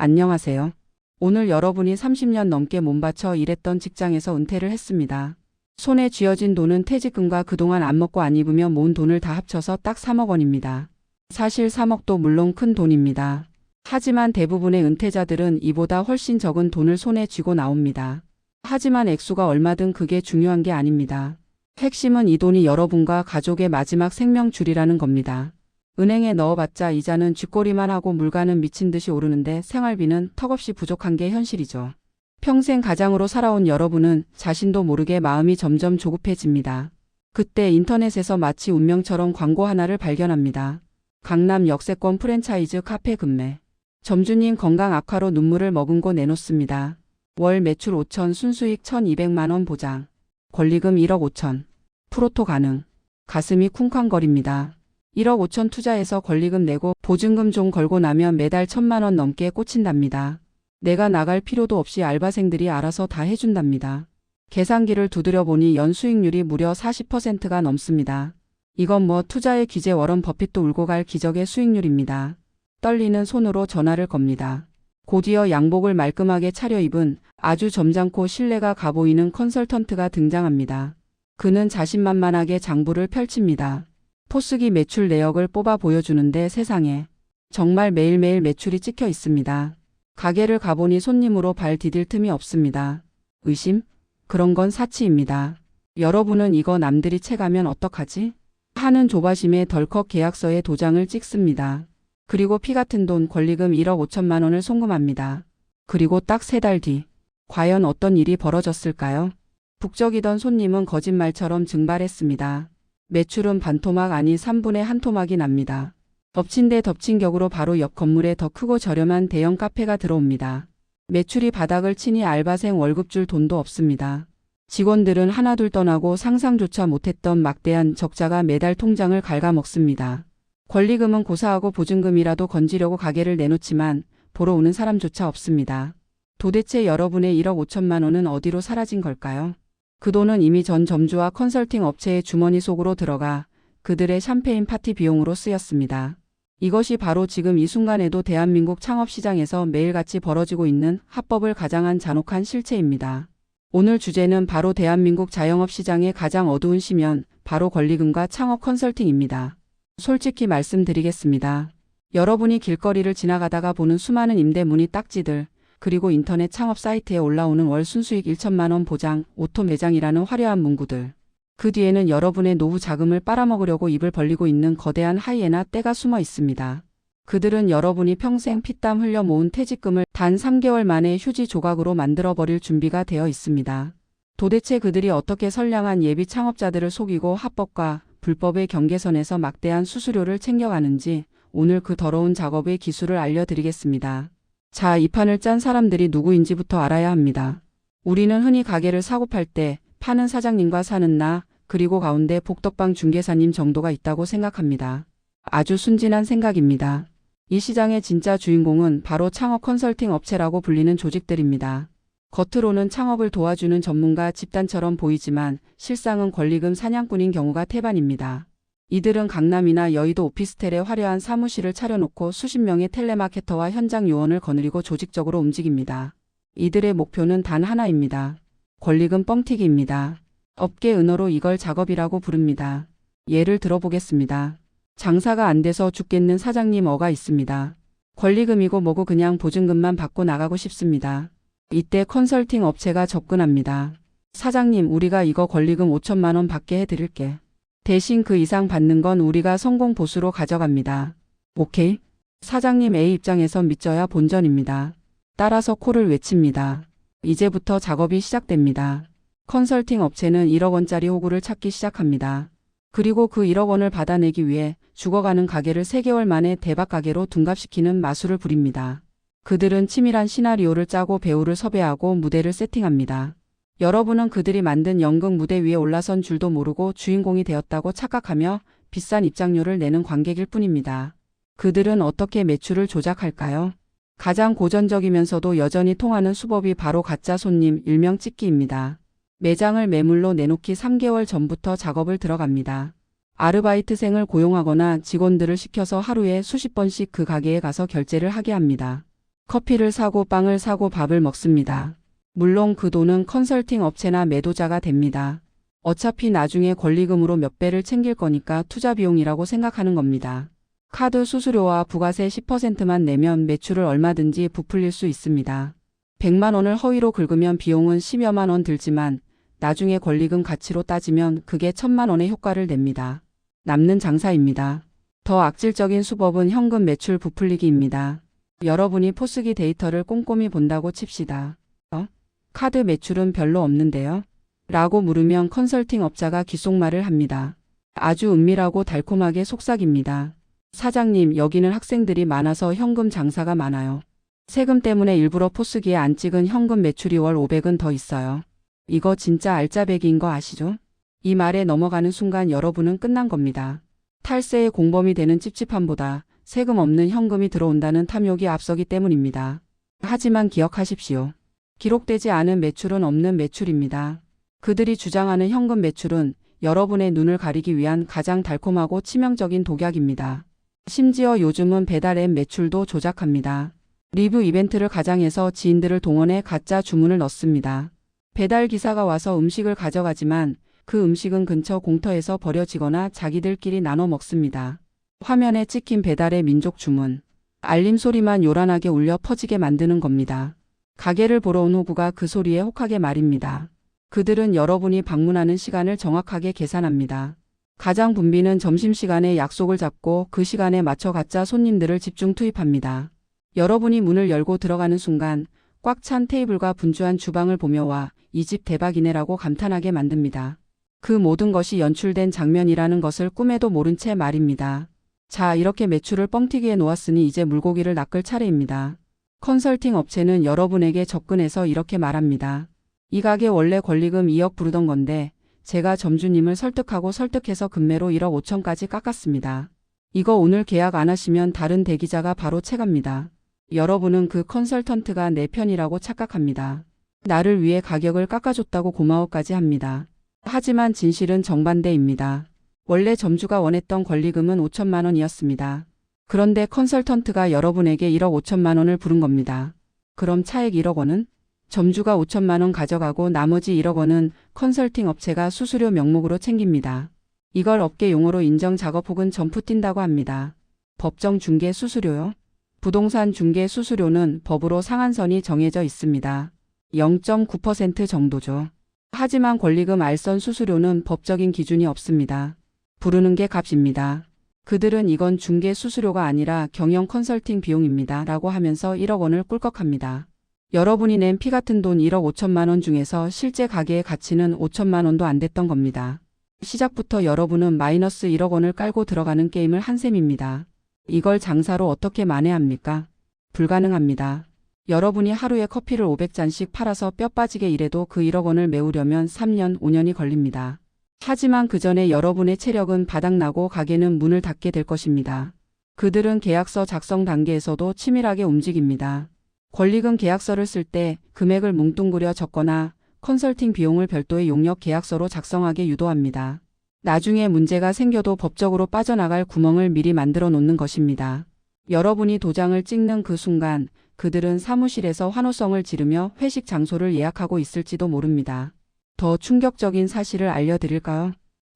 안녕하세요. 오늘 여러분이 30년 넘게 몸바쳐 일했던 직장에서 은퇴를 했습니다. 손에 쥐어진 돈은 퇴직금과 그동안 안 먹고 안 입으며 모은 돈을 다 합쳐서 딱 3억 원입니다. 사실 3억도 물론 큰 돈입니다. 하지만 대부분의 은퇴자들은 이보다 훨씬 적은 돈을 손에 쥐고 나옵니다. 하지만 액수가 얼마든 그게 중요한 게 아닙니다. 핵심은 이 돈이 여러분과 가족의 마지막 생명줄이라는 겁니다. 은행에 넣어봤자 이자는 쥐꼬리만 하고 물가는 미친 듯이 오르는데 생활비는 턱없이 부족한 게 현실이죠. 평생 가장으로 살아온 여러분은 자신도 모르게 마음이 점점 조급해집니다. 그때 인터넷에서 마치 운명처럼 광고 하나를 발견합니다. 강남 역세권 프랜차이즈 카페 급매. 점주님 건강 악화로 눈물을 머금고 내놓습니다. 월 매출 5천, 순수익 1,200만 원 보장. 권리금 1억 5천. 프로토 가능. 가슴이 쿵쾅거립니다. 1억 5천 투자해서 권리금 내고 보증금 좀 걸고 나면 매달 1,000만 원 넘게 꽂힌답니다. 내가 나갈 필요도 없이 알바생들이 알아서 다 해준답니다. 계산기를 두드려 보니 연수익률이 무려 40%가 넘습니다. 이건 뭐 투자의 귀재 워런 버핏도 울고 갈 기적의 수익률입니다. 떨리는 손으로 전화를 겁니다. 곧이어 양복을 말끔하게 차려입은 아주 점잖고 신뢰가 가보이는 컨설턴트가 등장합니다. 그는 자신만만하게 장부를 펼칩니다. 포스기 매출 내역을 뽑아 보여주는데 세상에 정말 매일매일 매출이 찍혀 있습니다. 가게를 가보니 손님으로 발 디딜 틈이 없습니다. 의심? 그런 건 사치입니다. 여러분은 이거 남들이 채가면 어떡하지? 하는 조바심에 덜컥 계약서에 도장을 찍습니다. 그리고 피 같은 돈 권리금 1억 5천만 원을 송금합니다. 그리고 딱 3달 뒤. 과연 어떤 일이 벌어졌을까요? 북적이던 손님은 거짓말처럼 증발했습니다. 매출은 반토막 아닌 3분의 1 토막이 납니다. 덮친 데 덮친 격으로 바로 옆 건물에 더 크고 저렴한 대형 카페가 들어옵니다. 매출이 바닥을 치니 알바생 월급 줄 돈도 없습니다. 직원들은 하나둘 떠나고 상상조차 못했던 막대한 적자가 매달 통장을 갉아먹습니다. 권리금은 고사하고 보증금이라도 건지려고 가게를 내놓지만 보러 오는 사람조차 없습니다. 도대체 여러분의 1억 5천만 원은 어디로 사라진 걸까요? 그 돈은 이미 전 점주와 컨설팅 업체의 주머니 속으로 들어가 그들의 샴페인 파티 비용으로 쓰였습니다. 이것이 바로 지금 이 순간에도 대한민국 창업시장에서 매일같이 벌어지고 있는 합법을 가장한 잔혹한 실체입니다. 오늘 주제는 바로 대한민국 자영업 시장의 가장 어두운 시면 바로 권리금과 창업 컨설팅입니다. 솔직히 말씀드리겠습니다. 여러분이 길거리를 지나가다가 보는 수많은 임대 문의 딱지들, 그리고 인터넷 창업 사이트에 올라오는 월 순수익 1천만 원 보장, 오토 매장이라는 화려한 문구들. 그 뒤에는 여러분의 노후 자금을 빨아먹으려고 입을 벌리고 있는 거대한 하이에나 떼가 숨어 있습니다. 그들은 여러분이 평생 피땀 흘려 모은 퇴직금을 단 3개월 만에 휴지 조각으로 만들어버릴 준비가 되어 있습니다. 도대체 그들이 어떻게 선량한 예비 창업자들을 속이고 합법과 불법의 경계선에서 막대한 수수료를 챙겨가는지 오늘 그 더러운 작업의 기술을 알려드리겠습니다. 자, 이 판을 짠 사람들이 누구인지부터 알아야 합니다. 우리는 흔히 가게를 사고 팔 때 파는 사장님과 사는 나, 그리고 가운데 복덕방 중개사님 정도가 있다고 생각합니다. 아주 순진한 생각입니다. 이 시장의 진짜 주인공은 바로 창업 컨설팅 업체라고 불리는 조직들입니다. 겉으로는 창업을 도와주는 전문가 집단처럼 보이지만 실상은 권리금 사냥꾼인 경우가 태반입니다. 이들은 강남이나 여의도 오피스텔에 화려한 사무실을 차려놓고 수십 명의 텔레마케터와 현장 요원을 거느리고 조직적으로 움직입니다. 이들의 목표는 단 하나입니다. 권리금 뻥튀기입니다. 업계 은어로 이걸 작업이라고 부릅니다. 예를 들어보겠습니다. 장사가 안 돼서 죽겠는 사장님 어가 있습니다. 권리금이고 뭐고 그냥 보증금만 받고 나가고 싶습니다. 이때 컨설팅 업체가 접근합니다. 사장님, 우리가 이거 권리금 5천만 원 받게 해드릴게. 대신 그 이상 받는 건 우리가 성공 보수로 가져갑니다. 오케이? 사장님 A 입장에선 믿져야 본전입니다. 따라서 콜을 외칩니다. 이제부터 작업이 시작됩니다. 컨설팅 업체는 1억 원짜리 호구를 찾기 시작합니다. 그리고 그 1억 원을 받아내기 위해 죽어가는 가게를 3개월 만에 대박 가게로 둔갑시키는 마술을 부립니다. 그들은 치밀한 시나리오를 짜고 배우를 섭외하고 무대를 세팅합니다. 여러분은 그들이 만든 연극 무대 위에 올라선 줄도 모르고 주인공이 되었다고 착각하며 비싼 입장료를 내는 관객일 뿐입니다. 그들은 어떻게 매출을 조작할까요? 가장 고전적이면서도 여전히 통하는 수법이 바로 가짜 손님 일명 찍기입니다. 매장을 매물로 내놓기 3개월 전부터 작업을 들어갑니다. 아르바이트생을 고용하거나 직원들을 시켜서 하루에 수십 번씩 그 가게에 가서 결제를 하게 합니다. 커피를 사고 빵을 사고 밥을 먹습니다. 물론 그 돈은 컨설팅 업체나 매도자가 됩니다. 어차피 나중에 권리금으로 몇 배를 챙길 거니까 투자 비용이라고 생각하는 겁니다. 카드 수수료와 부가세 10%만 내면 매출을 얼마든지 부풀릴 수 있습니다. 100만 원을 허위로 긁으면 비용은 10여만 원 들지만 나중에 권리금 가치로 따지면 그게 1000만 원의 효과를 냅니다. 남는 장사입니다. 더 악질적인 수법은 현금 매출 부풀리기입니다. 여러분이 포스기 데이터를 꼼꼼히 본다고 칩시다. 카드 매출은 별로 없는데요? 라고 물으면 컨설팅 업자가 귓속말을 합니다. 아주 은밀하고 달콤하게 속삭입니다. 사장님, 여기는 학생들이 많아서 현금 장사가 많아요. 세금 때문에 일부러 포스기에 안 찍은 현금 매출이 월 500은 더 있어요. 이거 진짜 알짜배기인 거 아시죠? 이 말에 넘어가는 순간 여러분은 끝난 겁니다. 탈세의 공범이 되는 찝찝함보다 세금 없는 현금이 들어온다는 탐욕이 앞서기 때문입니다. 하지만 기억하십시오. 기록되지 않은 매출은 없는 매출입니다. 그들이 주장하는 현금 매출은 여러분의 눈을 가리기 위한 가장 달콤하고 치명적인 독약입니다. 심지어 요즘은 배달 앱 매출도 조작합니다. 리뷰 이벤트를 가장해서 지인들을 동원해 가짜 주문을 넣습니다. 배달 기사가 와서 음식을 가져가지만 그 음식은 근처 공터에서 버려지거나 자기들끼리 나눠 먹습니다. 화면에 찍힌 배달의 민족 주문. 알림 소리만 요란하게 울려 퍼지게 만드는 겁니다. 가게를 보러 온 호구가 그 소리에 혹하게 말입니다. 그들은 여러분이 방문하는 시간을 정확하게 계산합니다. 가장 분비는 점심시간에 약속을 잡고 그 시간에 맞춰 가짜 손님들을 집중 투입합니다. 여러분이 문을 열고 들어가는 순간 꽉 찬 테이블과 분주한 주방을 보며 와, 이 집 대박이네라고 감탄하게 만듭니다. 그 모든 것이 연출된 장면이라는 것을 꿈에도 모른 채 말입니다. 자, 이렇게 매출을 뻥튀기해 놓았으니 이제 물고기를 낚을 차례입니다. 컨설팅 업체는 여러분에게 접근해서 이렇게 말합니다. 이 가게 원래 권리금 2억 부르던 건데 제가 점주님을 설득하고 설득해서 금매로 1억 5천까지 깎았습니다. 이거 오늘 계약 안 하시면 다른 대기자가 바로 채갑니다. 여러분은 그 컨설턴트가 내 편이라고 착각합니다. 나를 위해 가격을 깎아줬다고 고마워까지 합니다. 하지만 진실은 정반대입니다. 원래 점주가 원했던 권리금은 5천만 원이었습니다. 그런데 컨설턴트가 여러분에게 1억 5천만 원을 부른 겁니다. 그럼 차액 1억 원은? 점주가 5천만 원 가져가고 나머지 1억 원은 컨설팅 업체가 수수료 명목으로 챙깁니다. 이걸 업계 용어로 인정 작업 혹은 점프 뛴다고 합니다. 법정 중개 수수료요? 부동산 중개 수수료는 법으로 상한선이 정해져 있습니다. 0.9% 정도죠. 하지만 권리금 알선 수수료는 법적인 기준이 없습니다. 부르는 게 값입니다. 그들은 이건 중개 수수료가 아니라 경영 컨설팅 비용입니다. 라고 하면서 1억 원을 꿀꺽합니다. 여러분이 낸 피 같은 돈 1억 5천만 원 중에서 실제 가게의 가치는 5천만 원도 안 됐던 겁니다. 시작부터 여러분은 마이너스 1억 원을 깔고 들어가는 게임을 한 셈입니다. 이걸 장사로 어떻게 만회합니까? 불가능합니다. 여러분이 하루에 커피를 500잔씩 팔아서 뼈 빠지게 일해도 그 1억 원을 메우려면 3년, 5년이 걸립니다. 하지만 그 전에 여러분의 체력은 바닥나고 가게는 문을 닫게 될 것입니다. 그들은 계약서 작성 단계에서도 치밀하게 움직입니다. 권리금 계약서를 쓸 때 금액을 뭉뚱그려 적거나 컨설팅 비용을 별도의 용역 계약서로 작성하게 유도합니다. 나중에 문제가 생겨도 법적으로 빠져나갈 구멍을 미리 만들어 놓는 것입니다. 여러분이 도장을 찍는 그 순간 그들은 사무실에서 환호성을 지르며 회식 장소를 예약하고 있을지도 모릅니다. 더 충격적인 사실을 알려드릴까요?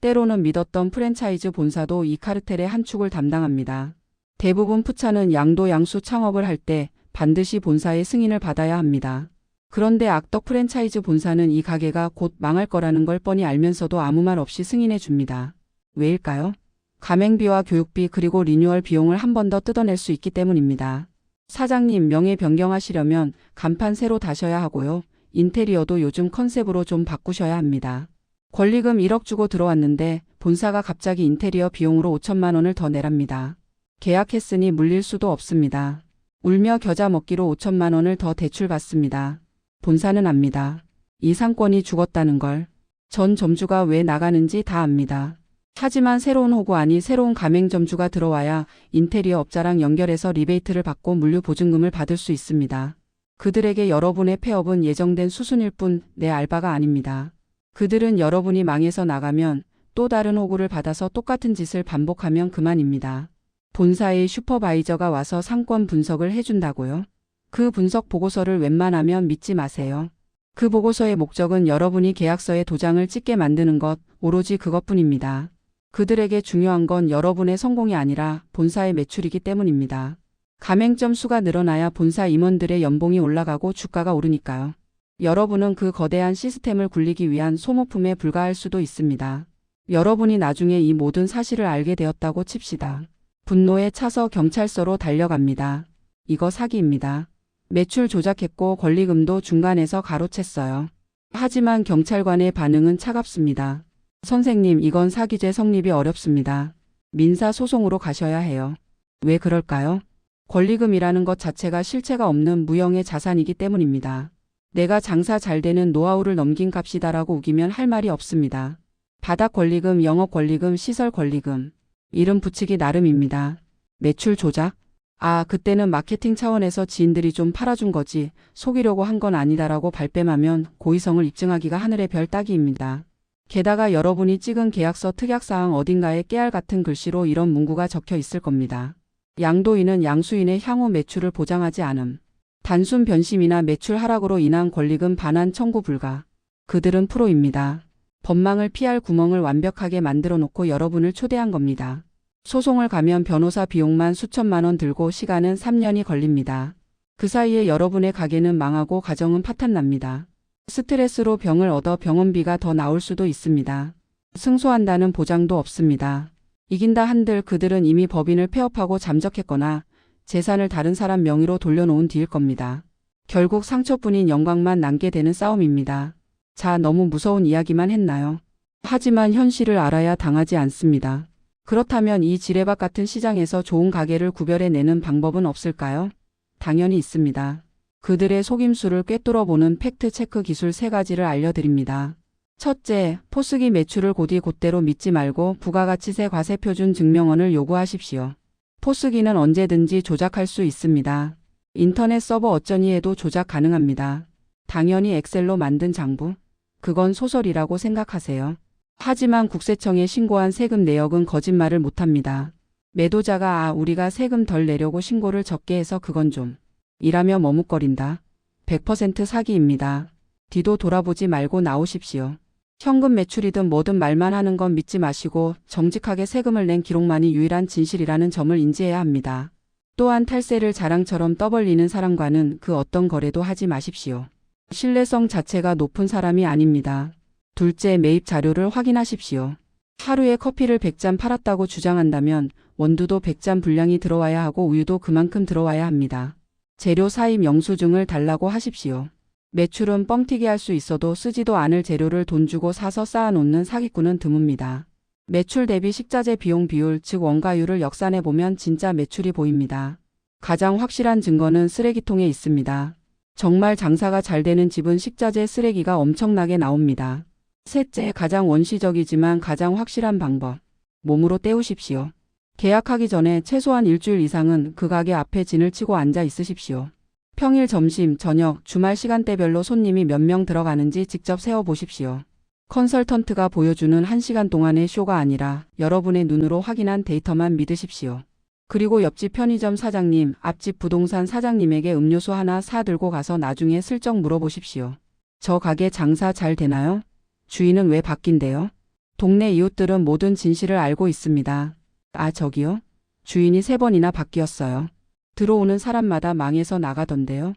때로는 믿었던 프랜차이즈 본사도 이 카르텔의 한 축을 담당합니다. 대부분 푸차는 양도양수 창업을 할 때 반드시 본사의 승인을 받아야 합니다. 그런데 악덕 프랜차이즈 본사는 이 가게가 곧 망할 거라는 걸 뻔히 알면서도 아무 말 없이 승인해 줍니다. 왜일까요? 가맹비와 교육비 그리고 리뉴얼 비용을 한 번 더 뜯어낼 수 있기 때문입니다. 사장님, 명예 변경하시려면 간판 새로 다셔야 하고요. 인테리어도 요즘 컨셉으로 좀 바꾸셔야 합니다. 권리금 1억 주고 들어왔는데 본사가 갑자기 인테리어 비용으로 5천만 원을 더 내랍니다. 계약했으니 물릴 수도 없습니다. 울며 겨자 먹기로 5천만 원을 더 대출받습니다. 본사는 압니다. 이 상권이 죽었다는 걸. 전 점주가 왜 나가는지 다 압니다. 하지만 새로운 호구 아니 새로운 가맹점주가 들어와야 인테리어 업자랑 연결해서 리베이트를 받고 물류 보증금을 받을 수 있습니다. 그들에게 여러분의 폐업은 예정된 수순일 뿐 내 알바가 아닙니다. 그들은 여러분이 망해서 나가면 또 다른 호구를 받아서 똑같은 짓을 반복하면 그만입니다. 본사의 슈퍼바이저가 와서 상권 분석을 해준다고요? 그 분석 보고서를 웬만하면 믿지 마세요. 그 보고서의 목적은 여러분이 계약서에 도장을 찍게 만드는 것, 오로지 그것뿐입니다. 그들에게 중요한 건 여러분의 성공이 아니라 본사의 매출이기 때문입니다. 가맹점 수가 늘어나야 본사 임원들의 연봉이 올라가고 주가가 오르니까요. 여러분은 그 거대한 시스템을 굴리기 위한 소모품에 불과할 수도 있습니다. 여러분이 나중에 이 모든 사실을 알게 되었다고 칩시다. 분노에 차서 경찰서로 달려갑니다. 이거 사기입니다. 매출 조작했고 권리금도 중간에서 가로챘어요. 하지만 경찰관의 반응은 차갑습니다. 선생님, 이건 사기죄 성립이 어렵습니다. 민사소송으로 가셔야 해요. 왜 그럴까요? 권리금이라는 것 자체가 실체가 없는 무형의 자산이기 때문입니다. 내가 장사 잘 되는 노하우를 넘긴 값이다라고 우기면 할 말이 없습니다. 바닥 권리금, 영업 권리금, 시설 권리금. 이름 붙이기 나름입니다. 매출 조작? 아, 그때는 마케팅 차원에서 지인들이 좀 팔아준 거지 속이려고 한 건 아니다라고 발뺌하면 고의성을 입증하기가 하늘의 별 따기입니다. 게다가 여러분이 찍은 계약서 특약사항 어딘가에 깨알 같은 글씨로 이런 문구가 적혀 있을 겁니다. 양도인은 양수인의 향후 매출을 보장하지 않음. 단순 변심이나 매출 하락으로 인한 권리금 반환 청구 불가. 그들은 프로입니다. 법망을 피할 구멍을 완벽하게 만들어 놓고 여러분을 초대한 겁니다. 소송을 가면 변호사 비용만 수천만 원 들고 시간은 3년이 걸립니다. 그 사이에 여러분의 가게는 망하고 가정은 파탄납니다. 스트레스로 병을 얻어 병원비가 더 나올 수도 있습니다. 승소한다는 보장도 없습니다. 이긴다 한들 그들은 이미 법인을 폐업하고 잠적했거나 재산을 다른 사람 명의로 돌려놓은 뒤일 겁니다. 결국 상처뿐인 영광만 남게 되는 싸움입니다. 자, 너무 무서운 이야기만 했나요? 하지만 현실을 알아야 당하지 않습니다. 그렇다면 이 지뢰밭 같은 시장에서 좋은 가게를 구별해내는 방법은 없을까요? 당연히 있습니다. 그들의 속임수를 꿰뚫어보는 팩트체크 기술 3가지를 알려드립니다. 첫째, 포스기 매출을 곧이곧대로 믿지 말고 부가가치세 과세표준 증명원을 요구하십시오. 포스기는 언제든지 조작할 수 있습니다. 인터넷 서버 어쩌니 해도 조작 가능합니다. 당연히 엑셀로 만든 장부? 그건 소설이라고 생각하세요. 하지만 국세청에 신고한 세금 내역은 거짓말을 못합니다. 매도자가 우리가 세금 덜 내려고 신고를 적게 해서 그건 좀 이라며 머뭇거린다. 100% 사기입니다. 뒤도 돌아보지 말고 나오십시오. 현금 매출이든 뭐든 말만 하는 건 믿지 마시고 정직하게 세금을 낸 기록만이 유일한 진실이라는 점을 인지해야 합니다. 또한 탈세를 자랑처럼 떠벌리는 사람과는 그 어떤 거래도 하지 마십시오. 신뢰성 자체가 높은 사람이 아닙니다. 둘째, 매입 자료를 확인하십시오. 하루에 커피를 100잔 팔았다고 주장한다면 원두도 100잔 분량이 들어와야 하고 우유도 그만큼 들어와야 합니다. 재료 사입 영수증을 달라고 하십시오. 매출은 뻥튀기 할 수 있어도 쓰지도 않을 재료를 돈 주고 사서 쌓아놓는 사기꾼은 드뭅니다. 매출 대비 식자재 비용 비율, 즉 원가율을 역산해 보면 진짜 매출이 보입니다. 가장 확실한 증거는 쓰레기통에 있습니다. 정말 장사가 잘 되는 집은 식자재 쓰레기가 엄청나게 나옵니다. 셋째, 가장 원시적이지만 가장 확실한 방법. 몸으로 때우십시오. 계약하기 전에 최소한 일주일 이상은 그 가게 앞에 진을 치고 앉아 있으십시오. 평일 점심, 저녁, 주말 시간대별로 손님이 몇 명 들어가는지 직접 세어보십시오. 컨설턴트가 보여주는 1시간 동안의 쇼가 아니라 여러분의 눈으로 확인한 데이터만 믿으십시오. 그리고 옆집 편의점 사장님, 앞집 부동산 사장님에게 음료수 하나 사들고 가서 나중에 슬쩍 물어보십시오. 저 가게 장사 잘 되나요? 주인은 왜 바뀐대요? 동네 이웃들은 모든 진실을 알고 있습니다. 아, 저기요? 주인이 3번이나 바뀌었어요. 들어오는 사람마다 망해서 나가던데요.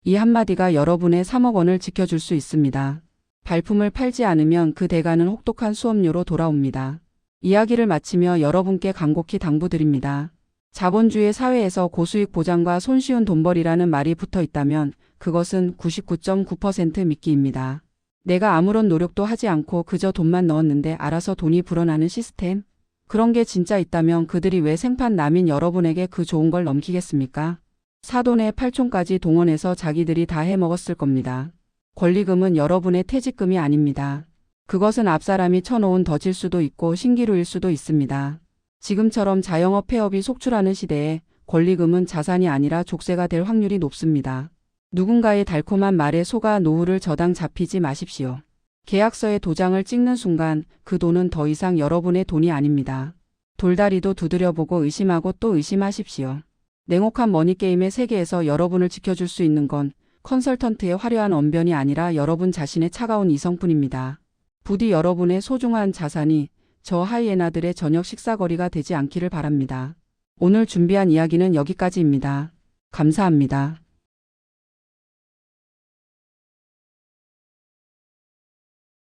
이 한마디가 여러분의 3억 원을 지켜줄 수 있습니다. 발품을 팔지 않으면 그 대가는 혹독한 수업료로 돌아옵니다. 이야기를 마치며 여러분께 간곡히 당부드립니다. 자본주의 사회에서 고수익 보장과 손쉬운 돈벌이라는 말이 붙어 있다면 그것은 99.9% 미끼입니다. 내가 아무런 노력도 하지 않고 그저 돈만 넣었는데 알아서 돈이 불어나는 시스템? 그런 게 진짜 있다면 그들이 왜 생판 남인 여러분에게 그 좋은 걸 넘기겠습니까? 사돈의 팔촌까지 동원해서 자기들이 다 해먹었을 겁니다. 권리금은 여러분의 퇴직금이 아닙니다. 그것은 앞사람이 쳐놓은 덫일 수도 있고 신기루일 수도 있습니다. 지금처럼 자영업 폐업이 속출하는 시대에 권리금은 자산이 아니라 족쇄가 될 확률이 높습니다. 누군가의 달콤한 말에 속아 노후를 저당 잡히지 마십시오. 계약서에 도장을 찍는 순간 그 돈은 더 이상 여러분의 돈이 아닙니다. 돌다리도 두드려보고 의심하고 또 의심하십시오. 냉혹한 머니게임의 세계에서 여러분을 지켜줄 수 있는 건 컨설턴트의 화려한 언변이 아니라 여러분 자신의 차가운 이성뿐입니다. 부디 여러분의 소중한 자산이 저 하이에나들의 저녁 식사거리가 되지 않기를 바랍니다. 오늘 준비한 이야기는 여기까지입니다. 감사합니다.